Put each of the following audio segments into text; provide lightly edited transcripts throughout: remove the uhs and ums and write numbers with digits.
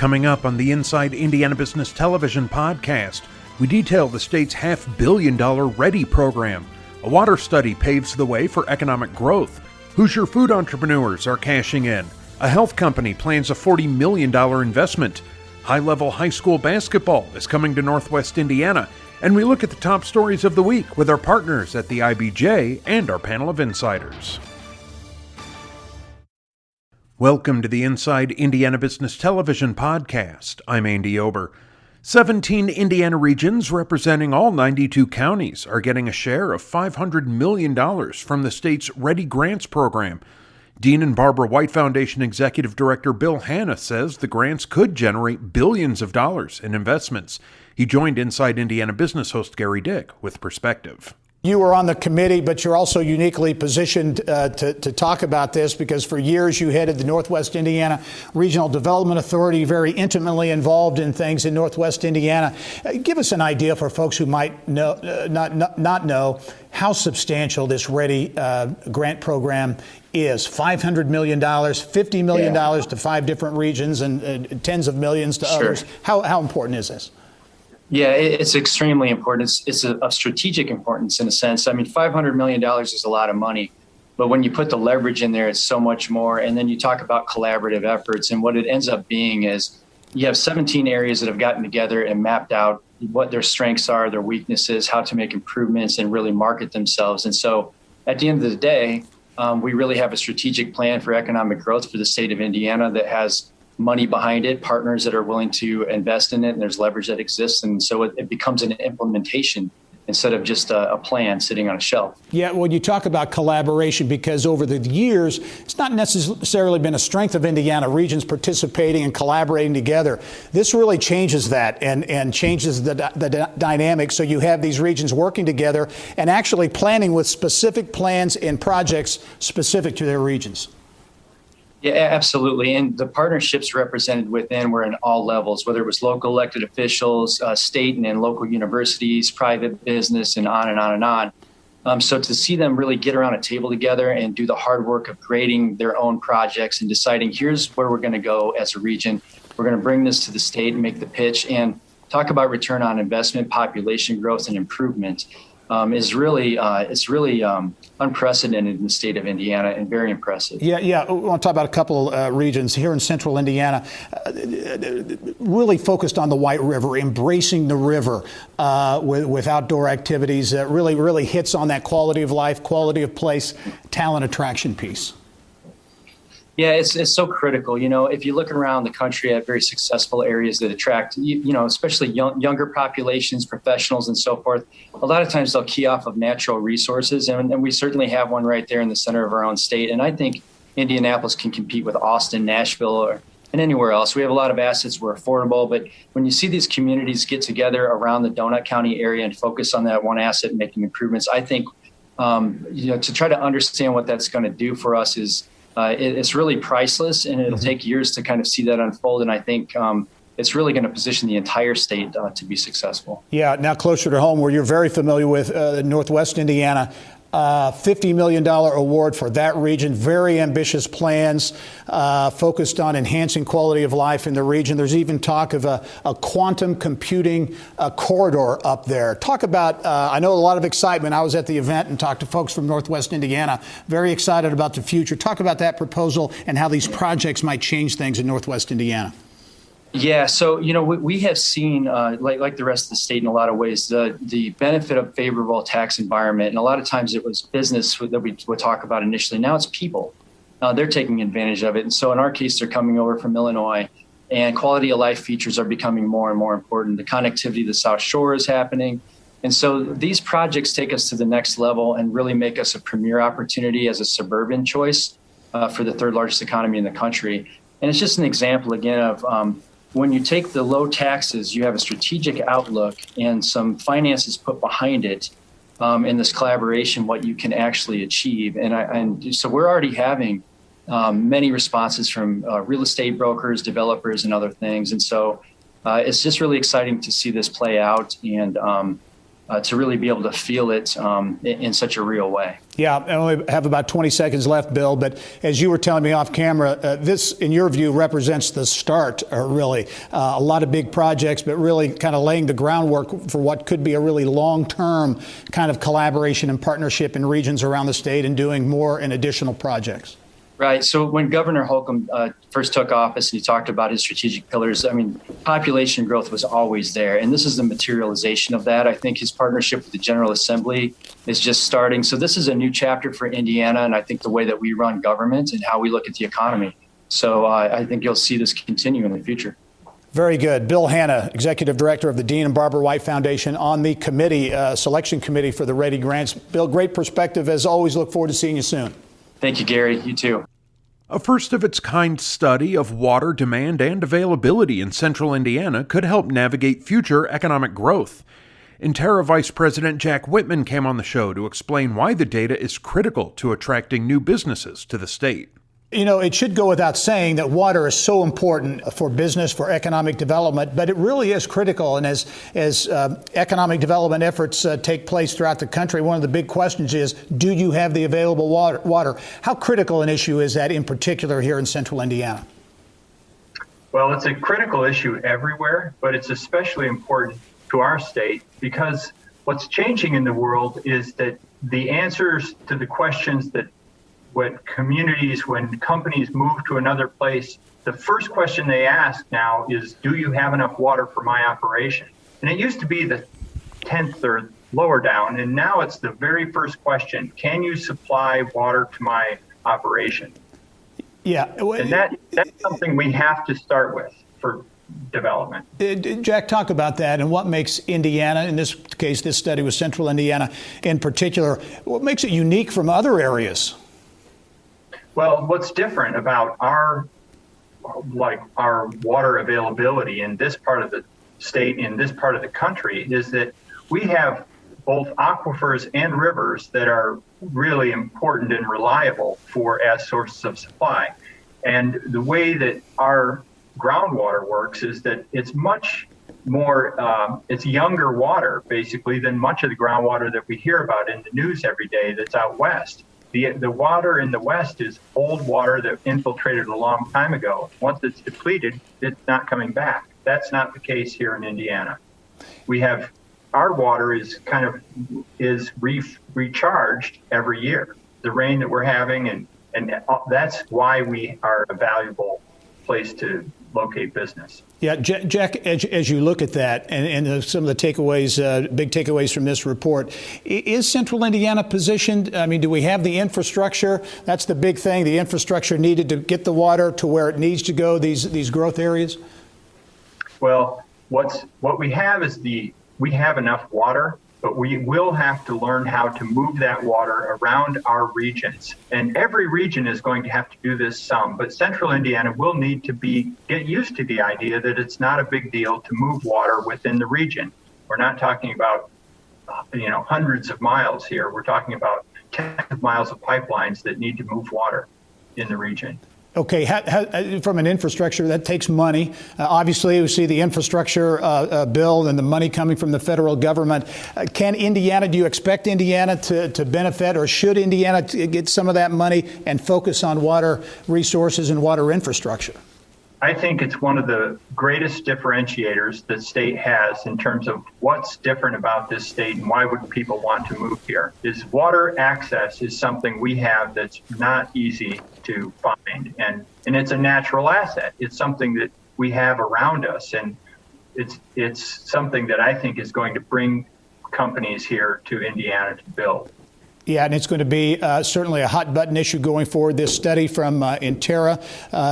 Coming up on the Inside Indiana Business Television podcast, we detail the state's $500 million READI program. A water study paves the way for economic growth. Hoosier food entrepreneurs are cashing in. A health company plans a $40 million investment. High-level high school basketball is coming to Northwest Indiana. And we look at the top stories of the week with our partners at the IBJ and our panel of insiders. Welcome to the Inside Indiana Business Television podcast. I'm Andy Ober. 17 Indiana regions representing all 92 counties are getting a share of $500 million from the state's READI Grants program. Dean and Barbara White Foundation Executive Director Bill Hanna says the grants could generate billions of dollars in investments. He joined Inside Indiana Business host Gary Dick with perspective. You were on the committee, but you're also uniquely positioned to talk about this because for years you headed the Northwest Indiana Regional Development Authority, very intimately involved in things in Northwest Indiana. Give us an idea for folks who might not know how substantial this READI grant program is. $500 million, $50 million to 5 different regions and tens of millions to others. How important is this? Yeah, it's extremely important. It's of strategic importance in a sense. I mean, $500 million is a lot of money, but when you put the leverage in there, it's so much more. And then you talk about collaborative efforts, and what it ends up being is you have 17 areas that have gotten together and mapped out what their strengths are, their weaknesses, how to make improvements and really market themselves. And so at the end of the day, we really have a strategic plan for economic growth for the state of Indiana that has money behind it, partners that are willing to invest in it, and there's leverage that exists. And so it becomes an implementation instead of just a plan sitting on a shelf. Yeah, well, you talk about collaboration because over the years, it's not necessarily been a strength of Indiana regions participating and collaborating together. This really changes that and changes the dynamic. So you have these regions working together and actually planning with specific plans and projects specific to their regions. Yeah, absolutely. And the partnerships represented within were in all levels, whether it was local elected officials, state and local universities, private business, and on and on and on. So to see them really get around a table together and do the hard work of grading their own projects and deciding here's where we're going to go as a region. We're going to bring this to the state and make the pitch and talk about return on investment, population growth, and improvement. Is really unprecedented in the state of Indiana and very impressive. Yeah. I want to talk about a couple regions here in central Indiana, really focused on the White River, embracing the river with outdoor activities. Really hits on that quality of life, quality of place, talent attraction piece. Yeah, it's so critical. You know, if you look around the country at very successful areas that attract, especially younger populations, professionals, and so forth, a lot of times they'll key off of natural resources. And we certainly have one right there in the center of our own state. And I think Indianapolis can compete with Austin, Nashville, and anywhere else. We have a lot of assets. We're affordable. But when you see these communities get together around the Donut County area and focus on that one asset, making improvements, I think, to try to understand what that's going to do for us is it's really priceless, and it'll take years to kind of see that unfold. And I think it's really going to position the entire state to be successful. Yeah. Now closer to home, where you're very familiar with Northwest Indiana, $50 million award for that region. Very ambitious plans focused on enhancing quality of life in the region. There's even talk of a quantum computing corridor up there. Talk about, I know a lot of excitement. I was at the event and talked to folks from Northwest Indiana. Very excited about the future. Talk about that proposal and how these projects might change things in Northwest Indiana. Yeah, so we have seen, like the rest of the state in a lot of ways, the benefit of favorable tax environment, and a lot of times it was business that we would talk about initially. Now it's people; they're taking advantage of it, and so in our case, they're coming over from Illinois, and quality of life features are becoming more and more important. The connectivity to the South Shore is happening, and so these projects take us to the next level and really make us a premier opportunity as a suburban choice for the third largest economy in the country. And it's just an example again of when you take the low taxes, you have a strategic outlook and some finances put behind it in this collaboration, what you can actually achieve. And so we're already having many responses from real estate brokers, developers, and other things. And so it's just really exciting to see this play out. And to really be able to feel it in such a real way. Yeah, I only have about 20 seconds left, Bill, but as you were telling me off camera, this, in your view, represents the start, really. A lot of big projects, but really kind of laying the groundwork for what could be a really long-term kind of collaboration and partnership in regions around the state and doing more and additional projects. Right. So when Governor Holcomb first took office and he talked about his strategic pillars, I mean, population growth was always there. And this is the materialization of that. I think his partnership with the General Assembly is just starting. So this is a new chapter for Indiana. And I think the way that we run government and how we look at the economy. So I think you'll see this continue in the future. Very good. Bill Hanna, Executive Director of the Dean and Barbara White Foundation, on the committee, selection committee for the READI grants. Bill, great perspective. As always, look forward to seeing you soon. Thank you, Gary. You too. A first-of-its-kind study of water demand and availability in central Indiana could help navigate future economic growth. Intera Vice President Jack Whitman came on the show to explain why the data is critical to attracting new businesses to the state. You know, it should go without saying that water is so important for business, for economic development, but it really is critical. And as economic development efforts take place throughout the country, one of the big questions is, do you have the available water? How critical an issue is that in particular here in central Indiana? Well, it's a critical issue everywhere, but it's especially important to our state because what's changing in the world is that the answers to the questions that when companies move to another place, the first question they ask now is, do you have enough water for my operation? And it used to be the 10th or lower down, and now it's the very first question, can you supply water to my operation? Yeah. And that's something we have to start with for development. Jack, talk about that and what makes Indiana, in this case, this study was central Indiana in particular, what makes it unique from other areas? Well, what's different about our water availability in this part of the state, in this part of the country, is that we have both aquifers and rivers that are really important and reliable as sources of supply. And the way that our groundwater works is that it's much more, it's younger water, basically, than much of the groundwater that we hear about in the news every day that's out west. The water in the West is old water that infiltrated a long time ago. Once it's depleted, it's not coming back. That's not the case here in Indiana. Our water is recharged every year. The rain that we're having, and that's why we are a valuable place to locate business. Yeah, Jack, as you look at that and some of the takeaways, big takeaways from this report, is central Indiana positioned? I mean, do we have the infrastructure? That's the big thing, the infrastructure needed to get the water to where it needs to go, these growth areas? Well, what we have is we have enough water, but we will have to learn how to move that water around our regions. And every region is going to have to do this some, but central Indiana will need to get used to the idea that it's not a big deal to move water within the region. We're not talking about, hundreds of miles here. We're talking about tens of miles of pipelines that need to move water in the region. Okay, from an infrastructure, that takes money. Obviously, we see the infrastructure bill and the money coming from the federal government. Do you expect Indiana to benefit, or should Indiana get some of that money and focus on water resources and water infrastructure? I think it's one of the greatest differentiators the state has in terms of what's different about this state and why would people want to move here. Is water access is something we have that's not easy to find, and it's a natural asset. It's something that we have around us, and it's something that I think is going to bring companies here to Indiana to build. Yeah, and it's going to be certainly a hot button issue going forward. This study from Intera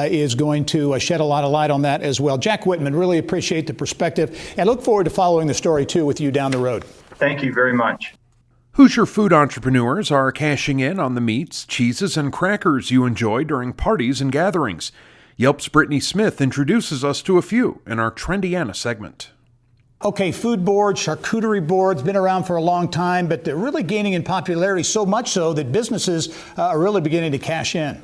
is going to shed a lot of light on that as well. Jack Whitman, really appreciate the perspective and look forward to following the story, too, with you down the road. Thank you very much. Hoosier food entrepreneurs are cashing in on the meats, cheeses, and crackers you enjoy during parties and gatherings. Yelp's Brittany Smith introduces us to a few in our Trendiana segment. Okay, food boards, charcuterie boards, been around for a long time, but they're really gaining in popularity, so much so that businesses are really beginning to cash in.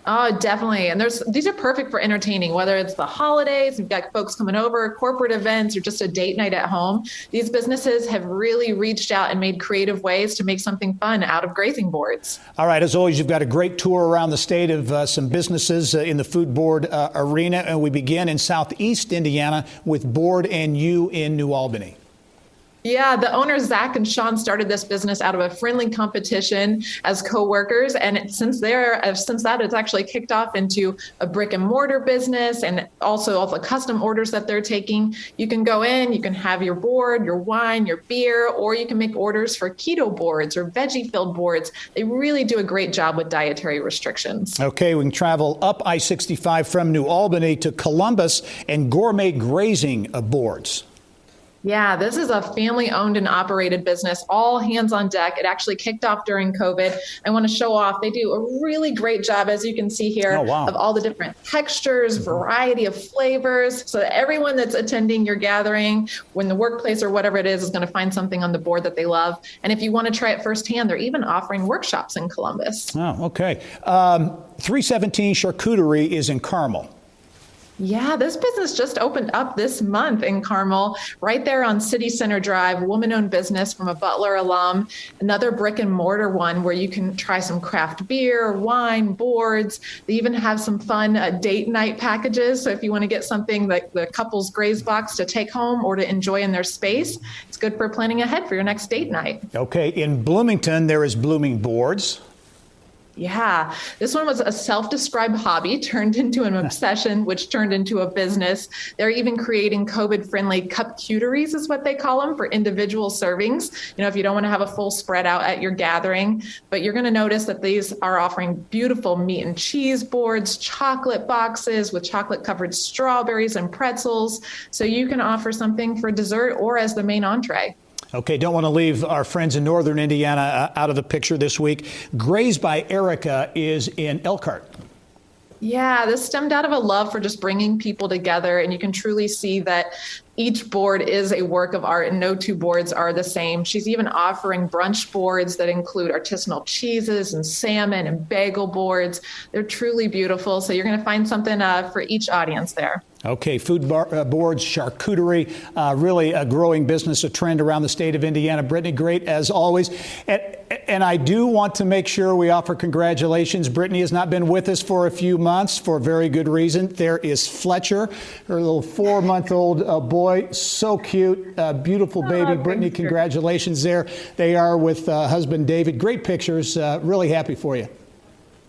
Oh, definitely. And these are perfect for entertaining, whether it's the holidays, you've got folks coming over, corporate events, or just a date night at home. These businesses have really reached out and made creative ways to make something fun out of grazing boards. All right. As always, you've got a great tour around the state of some businesses in the food board arena. And we begin in Southeast Indiana with Board and You in New Albany. Yeah, the owners, Zach and Sean, started this business out of a friendly competition as co-workers. And since that, it's actually kicked off into a brick and mortar business and also all the custom orders that they're taking. You can go in, you can have your board, your wine, your beer, or you can make orders for keto boards or veggie-filled boards. They really do a great job with dietary restrictions. Okay, we can travel up I-65 from New Albany to Columbus and gourmet grazing boards. Yeah, this is a family-owned and operated business, all hands on deck. It actually kicked off during COVID. I want to show off. They do a really great job, as you can see here, of all the different textures, variety of flavors, so that everyone that's attending your gathering, when the workplace or whatever it is going to find something on the board that they love. And if you want to try it firsthand, they're even offering workshops in Columbus. Oh, okay. 317 Charcuterie is in Carmel. Yeah, this business just opened up this month in Carmel, right there on City Center Drive, woman-owned business from a Butler alum, another brick and mortar one where you can try some craft beer, wine, boards. They even have some fun date night packages. So if you want to get something like the couple's graze box to take home or to enjoy in their space, it's good for planning ahead for your next date night. Okay, in Bloomington, there is Blooming Boards. Yeah, this one was a self-described hobby turned into an obsession, which turned into a business. They're even creating COVID-friendly cup-cuteries is what they call them for individual servings. You know, if you don't want to have a full spread out at your gathering, but you're going to notice that these are offering beautiful meat and cheese boards, chocolate boxes with chocolate-covered strawberries and pretzels. So you can offer something for dessert or as the main entree. Okay, don't want to leave our friends in northern Indiana out of the picture this week. Graze by Erica is in Elkhart. Yeah, this stemmed out of a love for just bringing people together, and you can truly see that each board is a work of art and no two boards are the same. She's even offering brunch boards that include artisanal cheeses and salmon and bagel boards. They're truly beautiful, so you're going to find something for each audience there. Okay, food boards, charcuterie, really a growing business, a trend around the state of Indiana. Brittany, great as always. And I do want to make sure we offer congratulations. Brittany has not been with us for a few months for a very good reason. There is Fletcher, her little 4-month-old boy, so cute, beautiful baby. Brittany, congratulations there. They are with husband David. Great pictures. Really happy for you.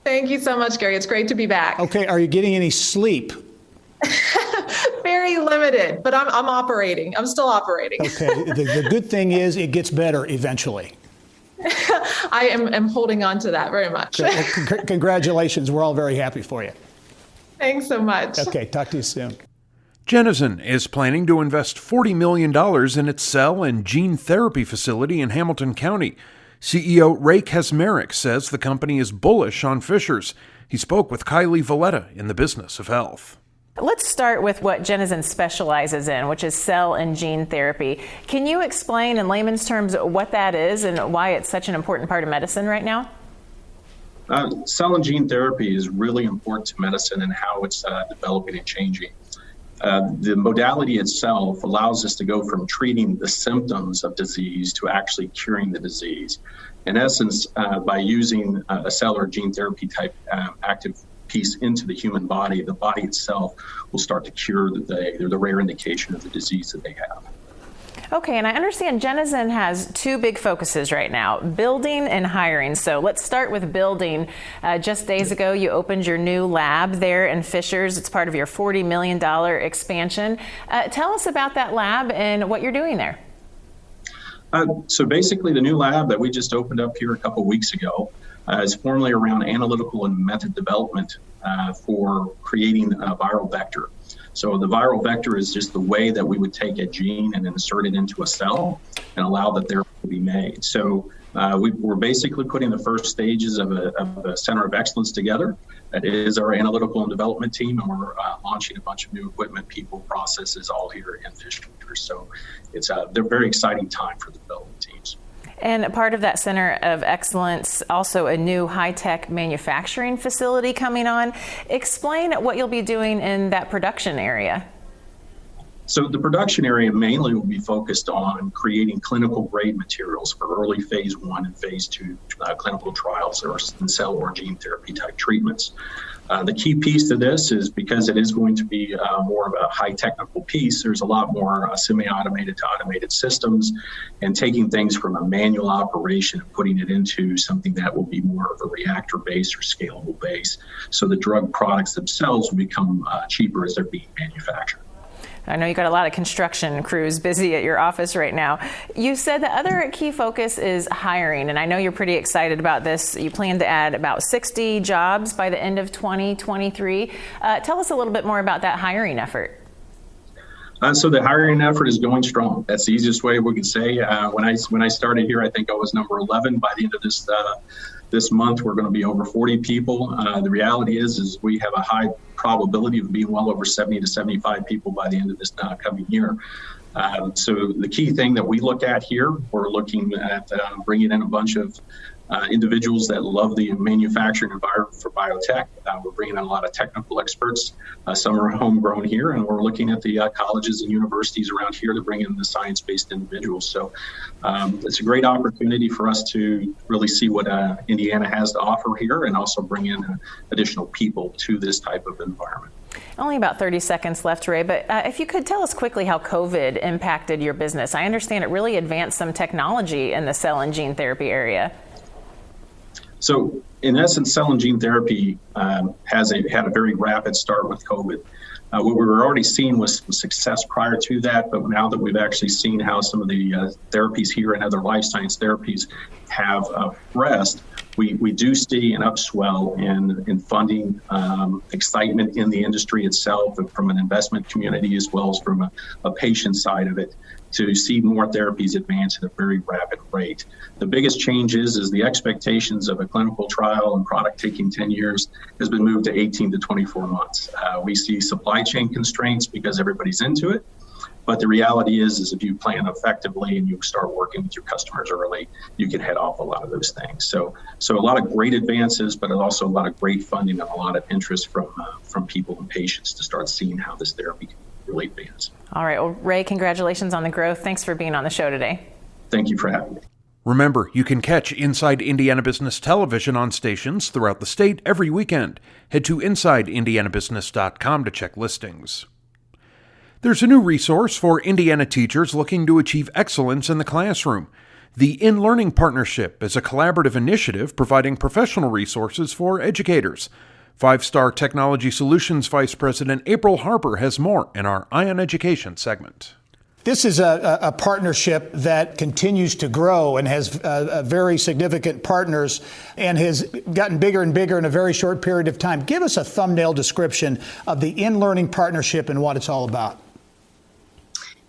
Thank you so much, Gary. It's great to be back. Okay, are you getting any sleep? Very limited, but I'm operating. I'm still operating. Okay. The good thing is it gets better eventually. I am holding on to that very much. Congratulations. We're all very happy for you. Thanks so much. Okay. Talk to you soon. Geneson is planning to invest $40 million in its cell and gene therapy facility in Hamilton County. CEO Ray Kesmerick says the company is bullish on Fishers. He spoke with Kylie Valletta in the Business of Health. Let's start with what Geneson specializes in, which is cell and gene therapy. Can you explain in layman's terms what that is and why it's such an important part of medicine right now? Cell and gene therapy is really important to medicine and how it's developing and changing. The modality itself allows us to go from treating the symptoms of disease to actually curing the disease. In essence, by using a cell or gene therapy type active piece into the human body, the body itself will start to cure the rare indication of the disease that they have. Okay, and I understand Geneson has two big focuses right now, building and hiring. So let's start with building. Just days ago, you opened your new lab there in Fishers. It's part of your $40 million expansion. Tell us about that lab and what you're doing there. So basically, the new lab that we just opened up here a couple weeks ago is formally around analytical and method development for creating a viral vector. So the viral vector is just the way that we would take a gene and insert it into a cell and allow the therapy to be made. So we're basically putting the first stages of a center of excellence together. That is our analytical and development team, and we're launching a bunch of new equipment, people, processes all here in Fishers. So it's a very exciting time for the development teams. And part of that Center of Excellence, also a new high-tech manufacturing facility coming on. Explain what you'll be doing in that production area. So the production area mainly will be focused on creating clinical grade materials for early phase 1 and phase 2 clinical trials or cell or gene therapy type treatments. The key piece to this is because it is going to be more of a high technical piece, there's a lot more semi-automated to automated systems and taking things from a manual operation and putting it into something that will be more of a reactor base or scalable base. So the drug products themselves will become cheaper as they're being manufactured. I know you got a lot of construction crews busy at your office right now. You said the other key focus is hiring, and I know you're pretty excited about this. You plan to add about 60 jobs by the end of 2023. Tell us a little bit more about that hiring effort. So the hiring effort is going strong. That's the easiest way we can say. When I started here, I think I was number 11. By the end of this month, we're going to be over 40 people. The reality is we have a high probability of being well over 70 to 75 people by the end of this coming year. So the key thing that we look at here, we're looking at bringing in a bunch of individuals that love the manufacturing environment for biotech. We're bringing in a lot of technical experts. Some are homegrown here, and we're looking at the colleges and universities around here to bring in the science-based individuals. So it's a great opportunity for us to really see what Indiana has to offer here and also bring in additional people to this type of environment. Only about 30 seconds left, Ray, but if you could tell us quickly how COVID impacted your business. I understand it really advanced some technology in the cell and gene therapy area. So in essence, cell and gene therapy had a very rapid start with COVID. What we were already seeing was some success prior to that, but now that we've actually seen how some of the therapies here and other life science therapies have progressed, we do see an upswell in funding, excitement in the industry itself, from an investment community as well as from a patient side of it, to see more therapies advance at a very rapid rate. The biggest change is the expectations of a clinical trial and product taking 10 years has been moved to 18 to 24 months. We see supply chain constraints because everybody's into it. But the reality is if you plan effectively and you start working with your customers early, you can head off a lot of those things. So a lot of great advances, but also a lot of great funding and a lot of interest from people and patients to start seeing how this therapy can really advance. All right. Well, Ray, congratulations on the growth. Thanks for being on the show today. Thank you for having me. Remember, you can catch Inside Indiana Business Television on stations throughout the state every weekend. Head to InsideIndianaBusiness.com to check listings. There's a new resource for Indiana teachers looking to achieve excellence in the classroom. The In-Learning Partnership is a collaborative initiative providing professional resources for educators. Five-Star Technology Solutions Vice President April Harper has more in our Eye on Education segment. This is a partnership that continues to grow and has very significant partners and has gotten bigger and bigger in a very short period of time. Give us a thumbnail description of the In-Learning Partnership and what it's all about.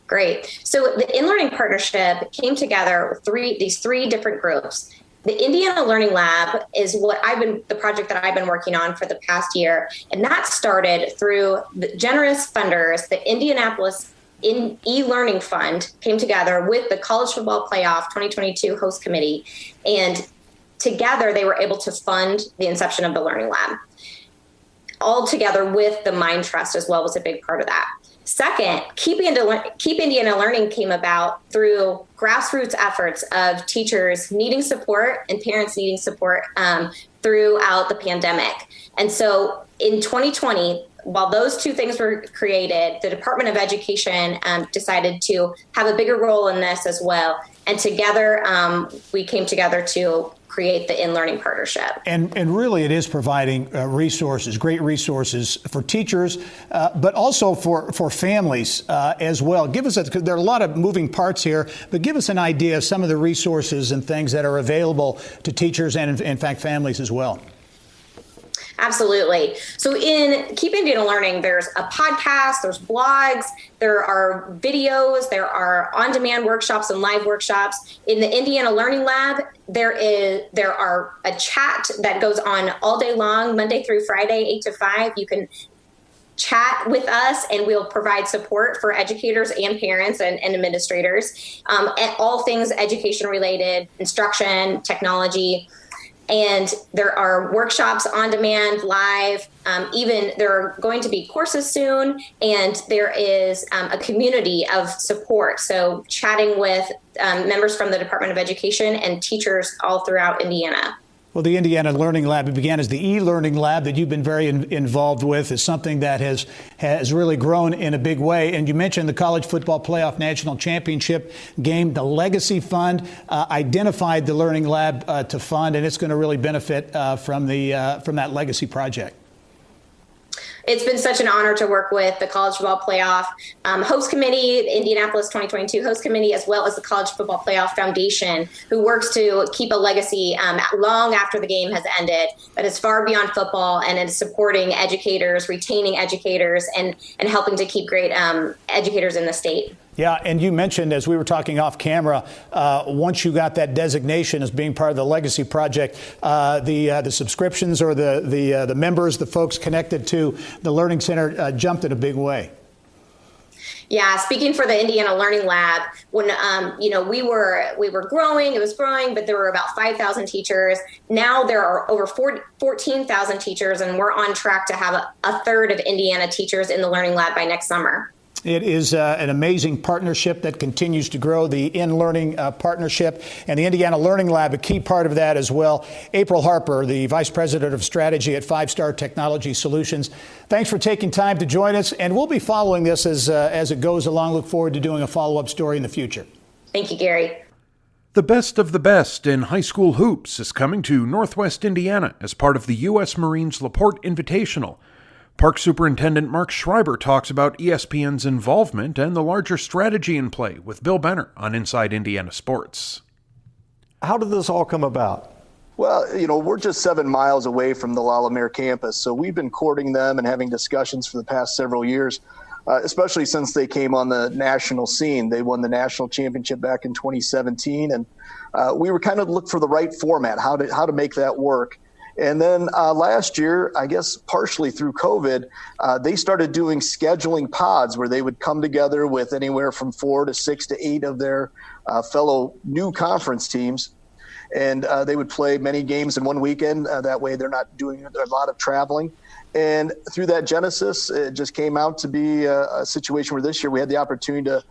Great. So the In-Learning Partnership came together with these three different groups. The Indiana Learning Lab is the project that I've been working on for the past year. And that started through the generous funders. The Indianapolis e-learning fund came together with the College Football Playoff 2022 host committee. And together they were able to fund the inception of the Learning Lab. All together with the Mind Trust as well was a big part of that. Second, Keep Indiana Learning came about through grassroots efforts of teachers needing support and parents needing support throughout the pandemic. And so in 2020, while those two things were created, the Department of Education decided to have a bigger role in this as well. And together, we came together to create the In-Learning Partnership. And really it is providing resources, great resources for teachers, but also for families as well. Give us there are a lot of moving parts here, but give us an idea of some of the resources and things that are available to teachers and in fact families as well. Absolutely. So in Keep Indiana Learning, there's a podcast, there's blogs, there are videos, there are on-demand workshops and live workshops. In the Indiana Learning Lab, there are a chat that goes on all day long, Monday through Friday, 8 to 5. You can chat with us, and we'll provide support for educators and parents and administrators, and all things education related, instruction, technology. And there are workshops on demand, live. Even there are going to be courses soon, and there is a community of support. So chatting with members from the Department of Education and teachers all throughout Indiana. Well, the Indiana Learning Lab, it began as the e-learning lab that you've been very involved with, is something that has really grown in a big way. And you mentioned the College Football Playoff National Championship game. The Legacy Fund identified the Learning Lab to fund, and it's going to really benefit from that Legacy project. It's been such an honor to work with the College Football Playoff Host Committee, the Indianapolis 2022 Host Committee, as well as the College Football Playoff Foundation, who works to keep a legacy long after the game has ended, that is far beyond football, and is supporting educators, retaining educators, and helping to keep great educators in the state. Yeah, and you mentioned, as we were talking off camera, once you got that designation as being part of the Legacy Project, the subscriptions or the members, the folks connected to the Learning Center jumped in a big way. Yeah, speaking for the Indiana Learning Lab, when we were growing, it was growing, but there were about 5,000 teachers. Now there are over 14,000 teachers, and we're on track to have a third of Indiana teachers in the Learning Lab by next summer. It is an amazing partnership that continues to grow, the In-Learning partnership, and the Indiana Learning Lab, a key part of that as well. April Harper, the Vice President of Strategy at 5-Star Technology Solutions. Thanks for taking time to join us, and we'll be following this as it goes along. Look forward to doing a follow-up story in the future. Thank you, Gary. The best of the best in high school hoops is coming to Northwest Indiana as part of the U.S. Marines LaPorte Invitational. Park Superintendent Mark Schreiber talks about ESPN's involvement and the larger strategy in play with Bill Benner on Inside Indiana Sports. How did this all come about? Well, we're just 7 miles away from the Lalamere campus, so we've been courting them and having discussions for the past several years, especially since they came on the national scene. They won the national championship back in 2017, and we were kind of looking for the right format, how to make that work. And then last year, I guess partially through COVID, they started doing scheduling pods where they would come together with anywhere from 4 to 6 to 8 of their fellow new conference teams. And they would play many games in one weekend. That way they're not doing a lot of traveling. And through that genesis, it just came out to be a situation where this year we had the opportunity to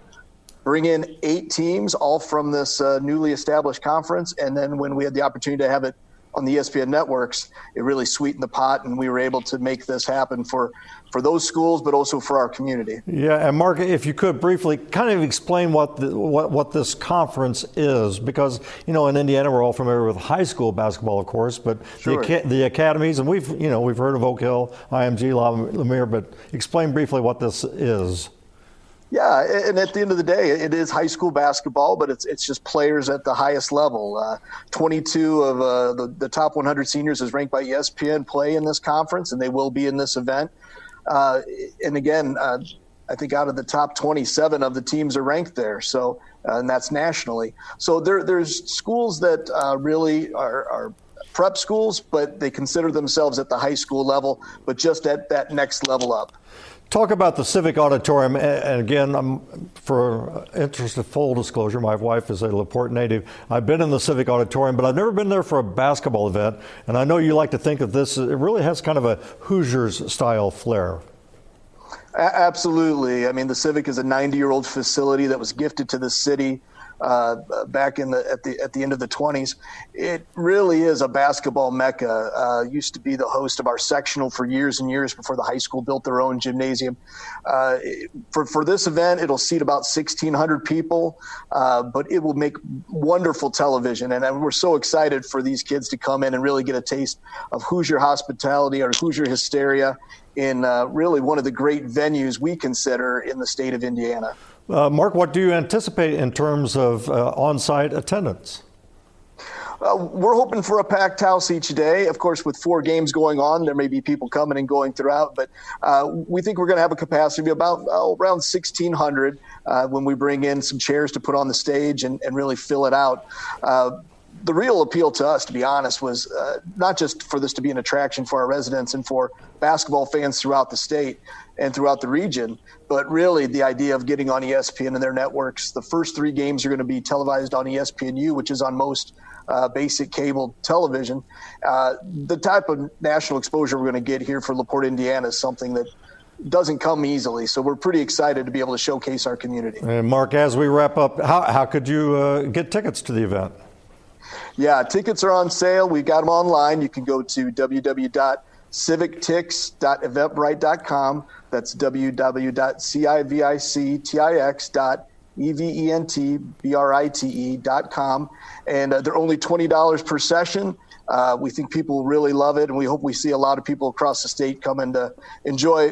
bring in 8 teams, all from this newly established conference. And then when we had the opportunity to have it on the ESPN networks, it really sweetened the pot, and we were able to make this happen for those schools, but also for our community. Yeah, and Mark, if you could briefly kind of explain what this conference is, because in Indiana we're all familiar with high school basketball, of course, but sure, the academies, and we've heard of Oak Hill, IMG, Lamere, but explain briefly what this is. Yeah, and at the end of the day, it is high school basketball, but it's just players at the highest level. 22 of the top 100 seniors, as ranked by ESPN, play in this conference, and they will be in this event. And again, I think out of the top 27 of the teams are ranked there, so and that's nationally. So there's schools that really are prep schools, but they consider themselves at the high school level, but just at that next level up. Talk about the Civic Auditorium, and again, for interest of full disclosure, my wife is a LaPorte native. I've been in the Civic Auditorium, but I've never been there for a basketball event, and I know you like to think of this, it really has kind of a Hoosiers-style flair. Absolutely. I mean, the Civic is a 90-year-old facility that was gifted to the city back at the end of the 20s. It really is a basketball mecca. Used to be the host of our sectional for years and years before the high school built their own gymnasium. For this event, it'll seat about 1,600 people, but it will make wonderful television. And we're so excited for these kids to come in and really get a taste of Hoosier hospitality or Hoosier hysteria in really one of the great venues we consider in the state of Indiana. Mark, what do you anticipate in terms of on-site attendance? We're hoping for a packed house each day. Of course, with 4 games going on, there may be people coming and going throughout, but we think we're going to have a capacity of about around 1,600 when we bring in some chairs to put on the stage and really fill it out. the real appeal to us, to be honest, was not just for this to be an attraction for our residents and for basketball fans throughout the state and throughout the region, but really the idea of getting on ESPN and their networks. The first 3 games are going to be televised on ESPNU, which is on most basic cable television. The type of national exposure we're going to get here for LaPorte, Indiana is something that doesn't come easily. So we're pretty excited to be able to showcase our community. And Mark, as we wrap up, how could you get tickets to the event? Yeah, tickets are on sale. We've got them online. You can go to www.civictix.eventbrite.com. That's www.civictix.eventbrite.com. And they're only $20 per session. We think people will really love it, and we hope we see a lot of people across the state coming to enjoy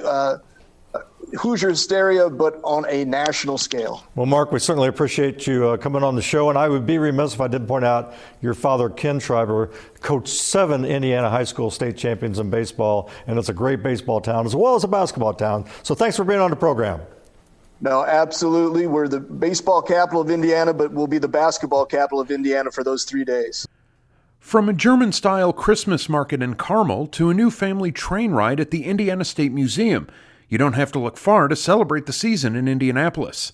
Hoosier hysteria, but on a national scale. Well, Mark, we certainly appreciate you coming on the show, and I would be remiss if I didn't point out your father, Ken Schreiber, coached 7 Indiana high school state champions in baseball, and it's a great baseball town as well as a basketball town. So thanks for being on the program. No, absolutely. We're the baseball capital of Indiana, but we'll be the basketball capital of Indiana for those 3 days. From a German-style Christmas market in Carmel to a new family train ride at the Indiana State Museum, you don't have to look far to celebrate the season in Indianapolis.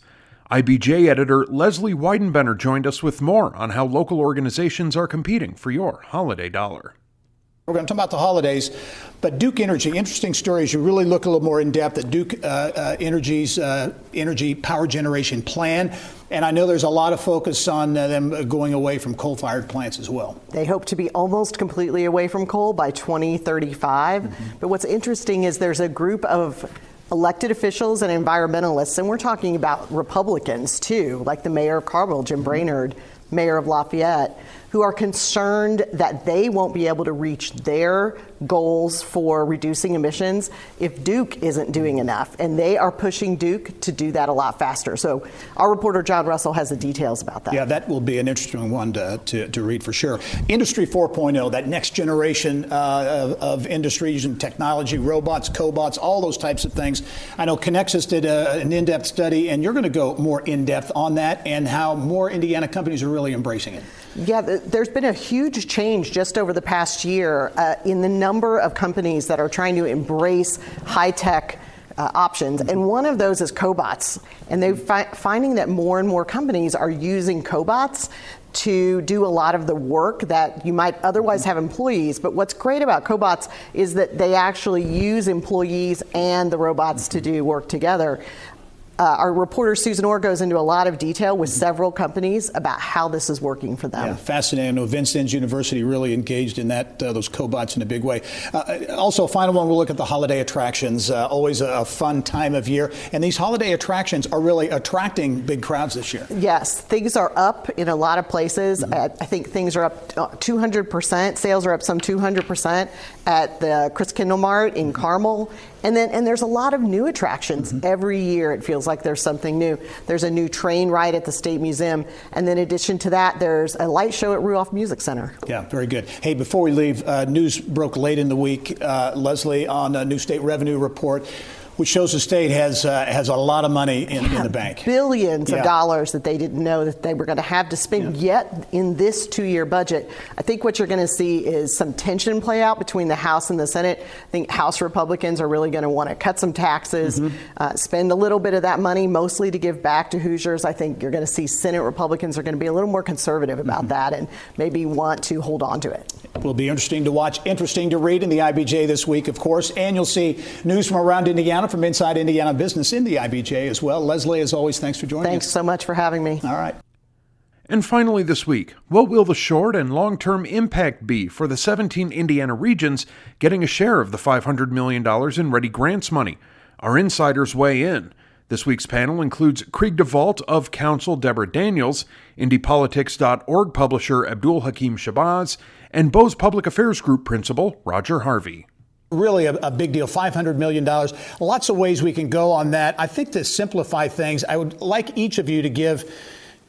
IBJ editor Leslie Weidenbender joined us with more on how local organizations are competing for your holiday dollar. We're going to talk about the holidays, but Duke Energy, interesting story as you really look a little more in depth at Duke Energy's energy power generation plan. And I know there's a lot of focus on them going away from coal-fired plants as well. They hope to be almost completely away from coal by 2035. But what's interesting is there's a group of elected officials and environmentalists, and we're talking about Republicans too, like the mayor of Carmel, Jim Brainerd, mayor of Lafayette, who are concerned that they won't be able to reach their goals for reducing emissions if Duke isn't doing enough. And they are pushing Duke to do that a lot faster. So our reporter John Russell has the details about that. Yeah, that will be an interesting one to read for sure. Industry 4.0, that next generation of industries and technology, robots, cobots, all those types of things. I know Connexus did an in-depth study, and you're going to go more in-depth on that and how more Indiana companies are really embracing it. Yeah, there's been a huge change just over the past year in the number of companies that are trying to embrace high-tech options. And one of those is cobots. And they're finding that more and more companies are using cobots to do a lot of the work that you might otherwise have employees. But what's great about cobots is that they actually use employees and the robots to do work together. Our reporter Susan Orr goes into a lot of detail with several companies about how this is working for them. Yeah, fascinating. I know Vincennes University really engaged in that, those cobots in a big way. Also, final one, we'll look at the holiday attractions. Always a fun time of year. And these holiday attractions are really attracting big crowds this year. Yes, things are up in a lot of places. I think things are up 200%. Sales are up some 200% at the Chris Kindle Mart in Carmel. And there's a lot of new attractions every year. It feels like there's something new. There's a new train ride at the State Museum. And then in addition to that, there's a light show at Ruoff Music Center. Yeah, very good. Hey, before we leave, news broke late in the week, Leslie, on a new state revenue report, which shows the state has a lot of money in the bank. Billions of dollars that they didn't know that they were going to have to spend yet in this 2-year budget. I think what you're going to see is some tension play out between the House and the Senate. I think House Republicans are really going to want to cut some taxes, spend a little bit of that money mostly to give back to Hoosiers. I think you're going to see Senate Republicans are going to be a little more conservative about that and maybe want to hold on to it. Will be interesting to watch, interesting to read in the IBJ this week, of course, and you'll see news from around Indiana, from inside Indiana business in the IBJ as well. Leslie, as always, thanks for joining us. Thanks so much for having me. All right. And finally this week, what will the short and long-term impact be for the 17 Indiana regions getting a share of the $500 million in READI grants money? Our insiders weigh in. This week's panel includes Krieg DeVault of Counsel Deborah Daniels, IndyPolitics.org publisher Abdul Hakim Shabazz, and Bose Public Affairs Group principal Roger Harvey. Really a big deal, $500 million. Lots of ways we can go on that. I think to simplify things, I would like each of you to give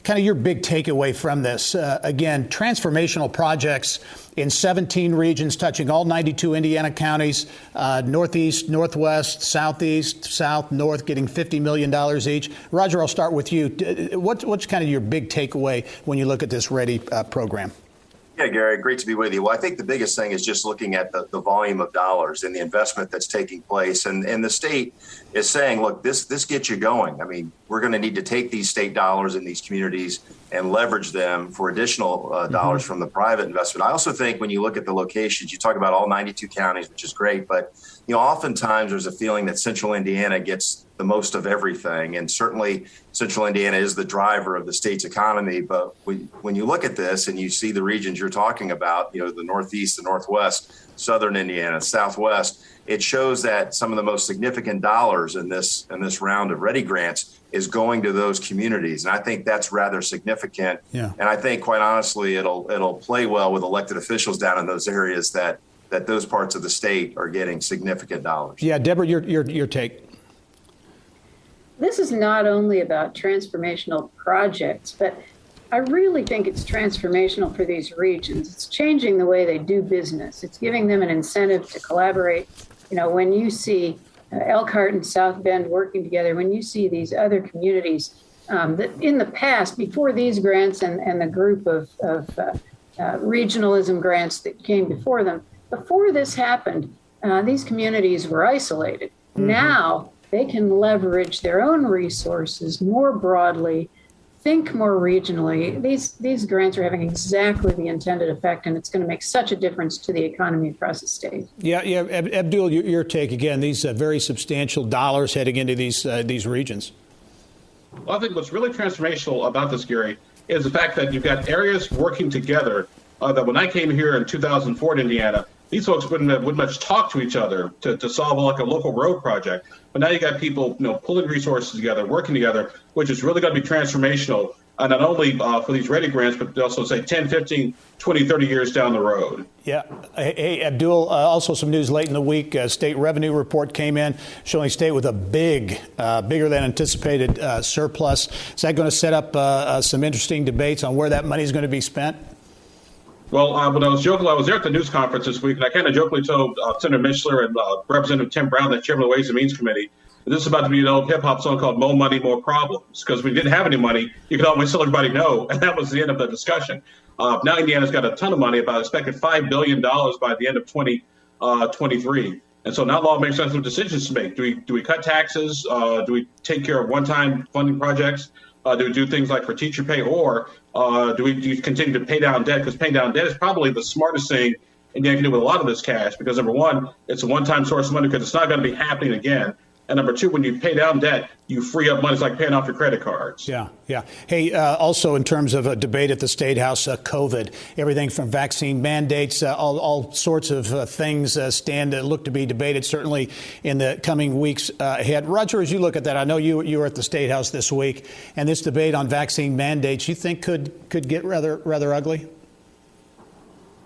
kind of your big takeaway from this. Again, transformational projects in 17 regions touching all 92 Indiana counties, Northeast, Northwest, Southeast, South, North, getting $50 million each. Roger, I'll start with you. What's kind of your big takeaway when you look at this READI program? Yeah, Gary, great to be with you. Well, I think the biggest thing is just looking at the volume of dollars and the investment that's taking place. And the state is saying, look, this gets you going. I mean, we're going to need to take these state dollars in these communities and leverage them for additional dollars from the private investment. I also think when you look at the locations, you talk about all 92 counties, which is great, but oftentimes there's a feeling that Central Indiana gets the most of everything. And certainly Central Indiana is the driver of the state's economy. But when you look at this and you see the regions you're talking about, the Northeast, the Northwest, Southern Indiana, Southwest, it shows that some of the most significant dollars in this round of READI grants is going to those communities. And I think that's rather significant. Yeah. And I think, quite honestly, it'll play well with elected officials down in those areas that those parts of the state are getting significant dollars. Yeah, Deborah, your take. This is not only about transformational projects, but I really think it's transformational for these regions. It's changing the way they do business. It's giving them an incentive to collaborate. When you see Elkhart and South Bend working together, when you see these other communities that in the past, before these grants and the group of regionalism grants that came before them, before this happened, these communities were isolated. Mm-hmm. Now they can leverage their own resources more broadly, think more regionally. These grants are having exactly the intended effect, and it's going to make such a difference to the economy across the state. Yeah. Abdul, your take again. These very substantial dollars heading into these regions. Well, I think what's really transformational about this, Gary, is the fact that you've got areas working together. That when I came here in 2004 to Indiana, these folks wouldn't much talk to each other to solve like a local road project. But now you got people, pulling resources together, working together, which is really going to be transformational, not only for these READI grants, but also say 10, 15, 20, 30 years down the road. Yeah. Hey, Abdul, also some news late in the week. State revenue report came in showing state with a bigger than anticipated surplus. Is that going to set up some interesting debates on where that money is going to be spent? Well, when I was there at the news conference this week, and I kind of jokingly told Senator Mishler and Representative Tim Brown, the chairman of the Ways and Means Committee, that this is about to be an old hip-hop song called More Money, More Problems, because we didn't have any money. You could always tell everybody no, and that was the end of the discussion. Now Indiana's got a ton of money, about expected $5 billion by the end of 2023. And so now law makes sensible decisions to make. Do we cut taxes? Do we take care of one-time funding projects? Do we do things like for teacher pay, or do we continue to pay down debt? Because paying down debt is probably the smartest thing Indiana can do with a lot of this cash, because number one, it's a one-time source of money because it's not going to be happening again. And number two, when you pay down debt, you free up money. It's like paying off your credit cards. Yeah. Hey, also in terms of a debate at the State House, COVID, everything from vaccine mandates, all sorts of things look to be debated, certainly in the coming weeks ahead. Roger, as you look at that, I know you were at the State House this week, and this debate on vaccine mandates, you think could get rather ugly?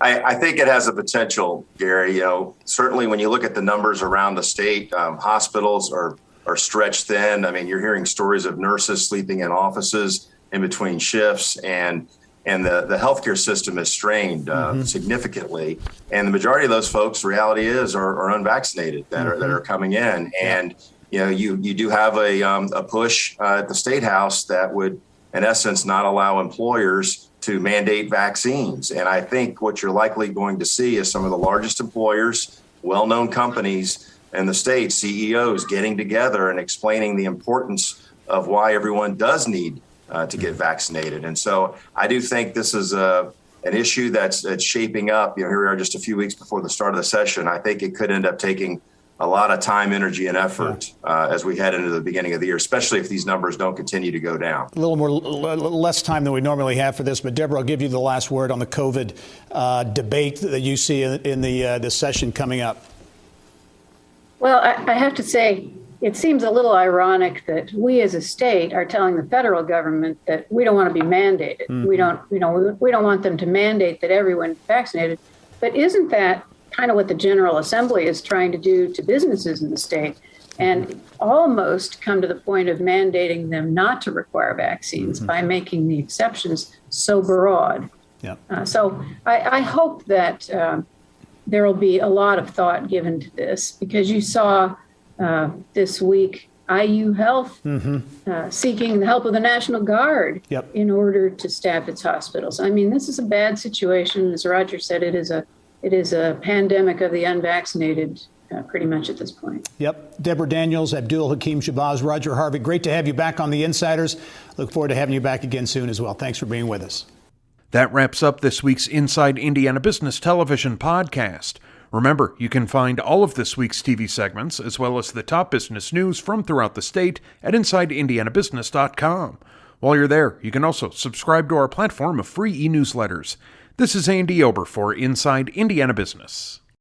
I think it has a potential, Gary. Certainly when you look at the numbers around the state, hospitals are stretched thin. I mean, you're hearing stories of nurses sleeping in offices in between shifts, and the healthcare system is strained significantly. And the majority of those folks, reality is, are unvaccinated that are coming in. And you do have a push at the State House that would, in essence, not allow employers to mandate vaccines. And I think what you're likely going to see is some of the largest employers, well-known companies in the state, CEOs, getting together and explaining the importance of why everyone does need to get vaccinated. And so I do think this is an issue that's shaping up. Here we are just a few weeks before the start of the session. I think it could end up taking a lot of time, energy, and effort as we head into the beginning of the year, especially if these numbers don't continue to go down. A little less time than we normally have for this, but Deborah, I'll give you the last word on the COVID debate that you see in the session coming up. Well, I have to say, it seems a little ironic that we as a state are telling the federal government that we don't want to be mandated. Mm-hmm. We don't want them to mandate that everyone vaccinated. But isn't that kind of what the General Assembly is trying to do to businesses in the state, and almost come to the point of mandating them not to require vaccines by making the exceptions so broad. Yeah. So I hope that there will be a lot of thought given to this, because you saw this week IU Health seeking the help of the National Guard in order to staff its hospitals. I mean, this is a bad situation. As Roger said, it is a pandemic of the unvaccinated pretty much at this point. Yep. Deborah Daniels, Abdul Hakim Shabazz, Roger Harvey, great to have you back on The Insiders. Look forward to having you back again soon as well. Thanks for being with us. That wraps up this week's Inside Indiana Business Television podcast. Remember, you can find all of this week's TV segments, as well as the top business news from throughout the state at InsideIndianaBusiness.com. While you're there, you can also subscribe to our platform of free e-newsletters. This is Andy Ober for Inside Indiana Business.